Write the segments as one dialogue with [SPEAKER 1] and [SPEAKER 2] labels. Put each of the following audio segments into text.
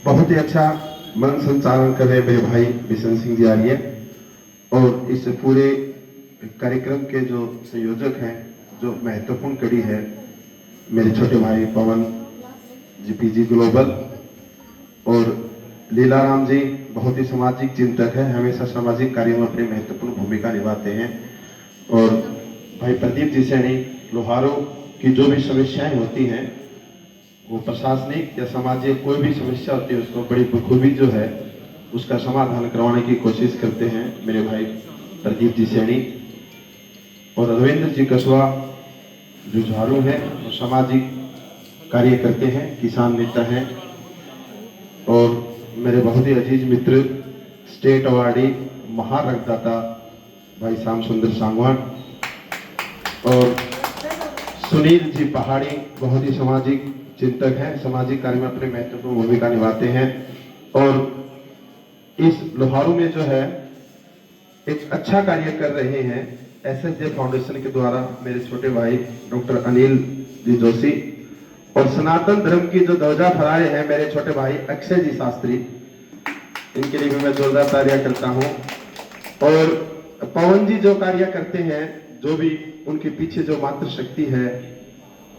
[SPEAKER 1] बहुत ही अच्छा मन संचालन कर रहे मेरे भाई बिशन सिंह जी आर्य और इस पूरे कार्यक्रम के जो संयोजक हैं, जो महत्वपूर्ण कड़ी है, मेरे छोटे भाई पवन जीपीजी ग्लोबल और लीलाराम जी बहुत ही सामाजिक चिंतक है, हमेशा सामाजिक कार्यों में अपनी महत्वपूर्ण भूमिका निभाते हैं। और भाई प्रदीप जी सैनी लोहारों की जो भी समस्याएं होती हैं, वो प्रशासनिक या सामाजिक कोई भी समस्या होती है उसको बड़ी बखूबी जो है उसका समाधान करवाने की कोशिश करते हैं मेरे भाई प्रदीप जी सैनी। और रविंद्र जी कसवा जो झाड़ू है वो सामाजिक कार्य करते हैं, किसान नेता हैं। और मेरे बहुत ही अजीज मित्र स्टेट अवार्डी महान रक्तदाता भाई श्याम सुंदर सांगवान और सुनील जी पहाड़ी बहुत ही सामाजिक चिंतक हैं, सामाजिक कार्य में अपनी महत्वपूर्ण भूमिका निभाते हैं। और इस लोहारू में जो है एक अच्छा कार्य कर रहे हैं एसएसजे फाउंडेशन के द्वारा मेरे छोटे भाई डॉक्टर अनिल जी जोशी और सनातन धर्म की जो ध्वजा फहराए हैं मेरे छोटे भाई अक्षय जी शास्त्री, इनके लिए भी मैं जोरदार तालियां करता हूं। और पवन जी जो कार्य करते हैं, जो भी उनके पीछे जो मातृ शक्ति है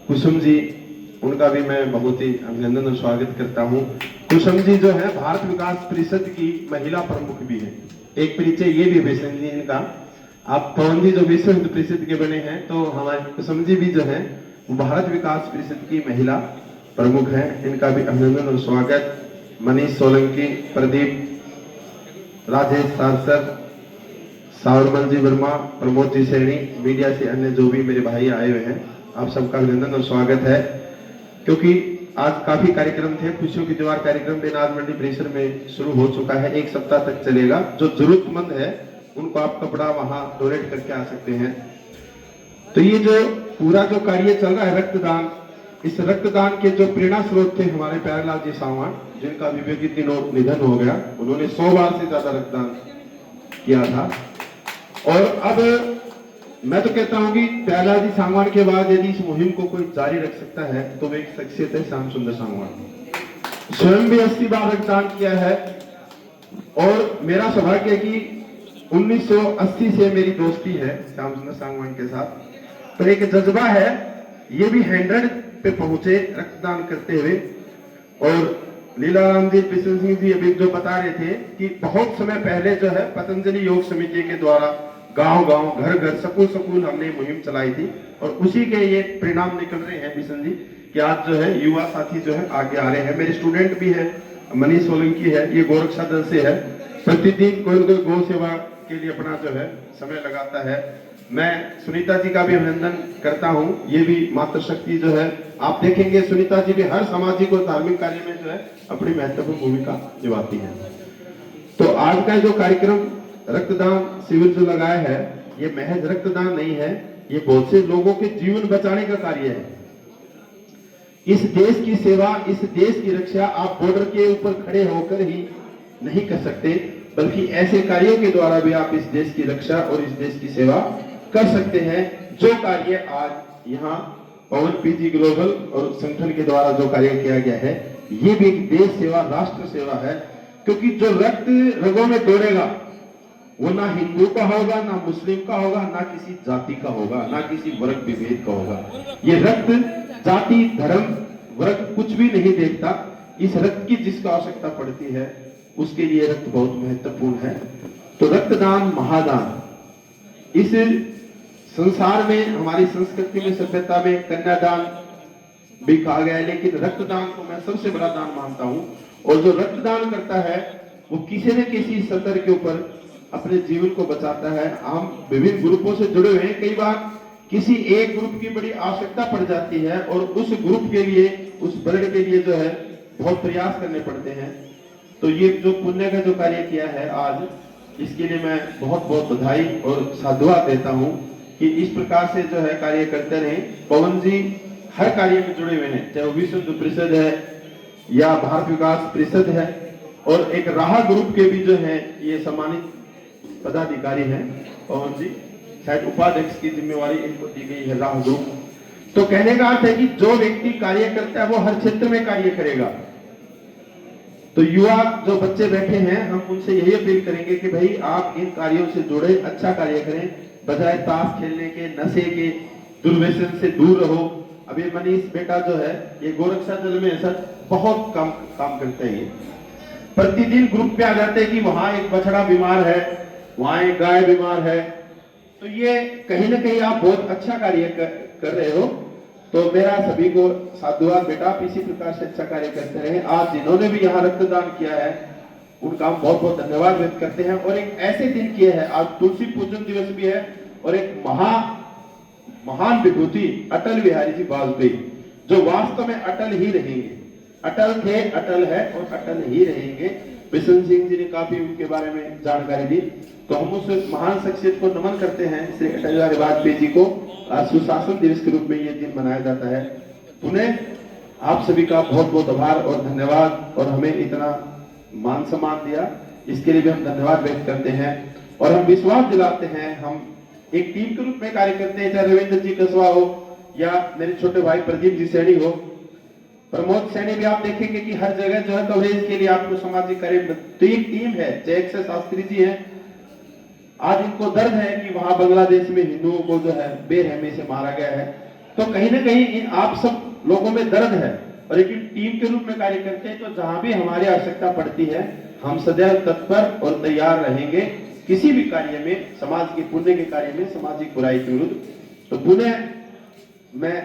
[SPEAKER 1] कुसुम जी, उनका भी मैं बहुत ही अभिनंदन और स्वागत करता हूं। कुसुम जी जो है भारत विकास परिषद की महिला प्रमुख भी है, एक परिचय ये भी बेसन जी इनका। आप पवन जी जो विश्व हिंदू परिषद के बने हैं, तो हमारे कुसुम जी भी जो है भारत विकास परिषद की महिला प्रमुख है, इनका भी अभिनंदन और स्वागत। मनीष सोलंकी, प्रदीप, राजेश सारसर, सावरमल जी वर्मा, प्रमोद जी सैनी, मीडिया से अन्य जो भी मेरे भाई आए हुए हैं, आप सबका अभिनंदन और स्वागत है। क्योंकि आज काफी कार्यक्रम थे, खुशियों की दीवार कार्यक्रम बेनाज मंडी परिसर में शुरू हो चुका है, एक सप्ताह तक चलेगा। जो जरूरतमंद है उनको आप कपड़ा वहां डोनेट करके आ सकते हैं। तो ये जो पूरा जो कार्य चल रहा है रक्तदान, इस रक्तदान के जो प्रेरणा स्रोत थे हमारे प्यारेलाल जी सांगवान, जिनका विवेकित दिनों निधन हो गया, उन्होंने 100 बार से ज्यादा रक्तदान किया था। और अब मैं तो कहता हूं कि प्यारेलाल जी सांगवान के बाद यदि इस मुहिम को कोई जारी रख सकता है तो वो एक शख्सियत है श्याम सुंदर सांगवान। स्वयं भी 80 बार रक्तदान किया है। और मेरा सौभाग्य है कि 1980 से मेरी दोस्ती है श्याम सुंदर सांगवान के साथ, तो एक जज्बा है, ये भी 100 पे पहुंचे रक्तदान करते हुए। और लीलाराम जी बिशन सिंह जी अभी जो बता रहे थे कि बहुत समय पहले जो है पतंजलि योग समिति के द्वारा गांव गांव घर घर स्कूल स्कूल हमने मुहिम चलाई थी, और उसी के ये परिणाम निकल रहे हैं बिशन जी कि आज जो है युवा साथी जो है आगे आ रहे हैं। मेरे स्टूडेंट भी है, मनीष सोलंकी है, ये गोरक्षा दल से है, प्रतिदिन कोई कोई गौ सेवा के लिए अपना जो है समय लगाता है। मैं सुनीता जी का भी अभिनंदन करता हूं, ये भी मातृशक्ति जो है, आप देखेंगे सुनीता जी भी हर सामाजिक और धार्मिक कार्य में जो है अपनी महत्वपूर्ण भूमिका निभाती है। तो आज का जो कार्यक्रम रक्तदान शिविर जो लगाया है, ये महज रक्तदान नहीं है, ये बहुत से लोगों के जीवन बचाने का कार्य है। इस देश की सेवा, इस देश की रक्षा आप बॉर्डर के ऊपर खड़े होकर ही नहीं कर सकते, बल्कि ऐसे कार्यों के द्वारा भी आप इस देश की रक्षा और इस देश की सेवा कर सकते हैं। जो कार्य आज यहाँ पवन पीजी ग्लोबल और संगठन के द्वारा जो कार्य किया गया है, ये भी एक देश सेवा, राष्ट्र सेवा है। क्योंकि जो रक्त रगों में दौड़ेगा वो ना हिंदू का होगा, ना मुस्लिम का होगा, ना किसी जाति का होगा, ना किसी वर्ग विभेद का होगा। ये रक्त जाति धर्म वर्ग कुछ भी नहीं देखता। इस रक्त की जिसको आवश्यकता पड़ती है उसके लिए रक्त बहुत महत्वपूर्ण है। तो रक्तदान महादान, इस संसार में हमारी संस्कृति में सभ्यता में कन्यादान भी कहा गया है, लेकिन रक्तदान को मैं सबसे बड़ा दान मानता हूं। और जो रक्तदान करता है वो किसी न किसी स्तर के ऊपर अपने जीवन को बचाता है। हम विभिन्न ग्रुपों से जुड़े हुए हैं, कई बार किसी एक ग्रुप की बड़ी आवश्यकता पड़ जाती है और उस ग्रुप के लिए, उस वर्ण के लिए जो है बहुत प्रयास करने पड़ते हैं। तो ये जो पुण्य का जो कार्य किया है आज, इसके लिए मैं बहुत बहुत बधाई और साधुवाद देता हूं कि इस प्रकार से जो है कार्य करते रहे। पवन जी हर कार्य में जुड़े हुए हैं, चाहे वो विश्व हिंदू परिषद है या भारत विकास परिषद है, और एक राह ग्रुप के भी जो है ये सम्मानित पदाधिकारी हैं। पवन जी शायद उपाध्यक्ष की जिम्मेवारी इनको दी गई है, राह ग्रुप। तो कहने का अर्थ है कि जो व्यक्ति कार्य करता है वो हर क्षेत्र में कार्य करेगा। तो युवा जो बच्चे बैठे हैं, हम उनसे यही अपील करेंगे कि भाई आप इन कार्यों से जुड़े, अच्छा कार्य करें, बजाय ताश खेलने के, नशे के, दुर्व्यसन से दूर रहो। अभी मनीष बेटा जो है ये गोरक्षादल में सर बहुत कम काम करते हैं। ये प्रतिदिन ग्रुप पे आ जाते हैं कि वहां एक बछड़ा बीमार है, वहां एक गाय बीमार है। तो ये कहीं ना कहीं आप बहुत अच्छा कार्य कर रहे हो। तो मेरा सभी को साधुवाद बेटा, आप इसी प्रकार से अच्छा कार्य करते रहे। आज जिन्होंने भी यहाँ रक्तदान किया है उनका हम बहुत बहुत धन्यवाद व्यक्त करते हैं। और एक ऐसे दिन किए हैं, आज तुलसी पूजन दिवस भी है और एक महान विभूति अटल बिहारी जी वाजपेयी, जो वास्तव में अटल ही रहेंगे, अटल थे, अटल है और अटल ही रहेंगे। बिशन सिंह जी ने काफी उनके बारे में जानकारी दी। तो हम उस महान शख्सियत को नमन करते हैं, श्री अटल बिहारी वाजपेयी जी को। सुशासन दिवस के रूप में ये दिन मनाया जाता है। पुनः आप सभी का बहुत बहुत आभार और धन्यवाद, और हमें इतना मान सम्मान दिया, इसके लिए भी हम धन्यवाद व्यक्त करते हैं। और हम विश्वास दिलाते हैं, हम एक टीम के रूप में कार्य करते हैं, चाहे रविंद्र जी कसवा हो या मेरे छोटे भाई प्रदीप जी सैनी हो, प्रमोद सैनी भी। आप देखेंगे कि हर जगह जो है कवरेज के लिए आपको सामाजिक कार्य, तो एक टीम है। जयक शास्त्री जी है, आज इनको दर्द है कि वहां बांग्लादेश में हिंदुओं को जो है बेरहमी से मारा गया है। तो कहीं ना कहीं इन आप सब लोगों में दर्द है, और एक टीम के रूप में कार्य करते हैं। तो जहां भी हमारी आवश्यकता पड़ती है, हम सदैव तत्पर और तैयार रहेंगे किसी भी कार्य में, समाज के पुण्य के कार्य में, सामाजिक बुराई के विरुद्ध। तो पुनः मैं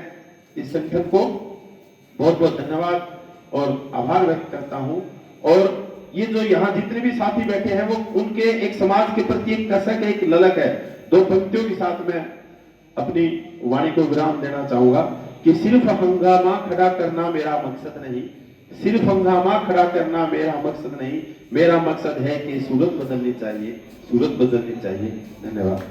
[SPEAKER 1] इस संगठन को बहुत बहुत धन्यवाद और आभार व्यक्त करता हूं। और ये जो यहाँ जितने भी साथी बैठे हैं, वो उनके एक समाज के प्रति एक कसक, एक ललक है। दो पंक्तियों के साथ मैं अपनी वाणी को विराम देना चाहूंगा कि सिर्फ हंगामा खड़ा करना मेरा मकसद नहीं, सिर्फ हंगामा खड़ा करना मेरा मकसद नहीं, मेरा मकसद है कि सूरत बदलनी चाहिए, सूरत बदलनी चाहिए। धन्यवाद।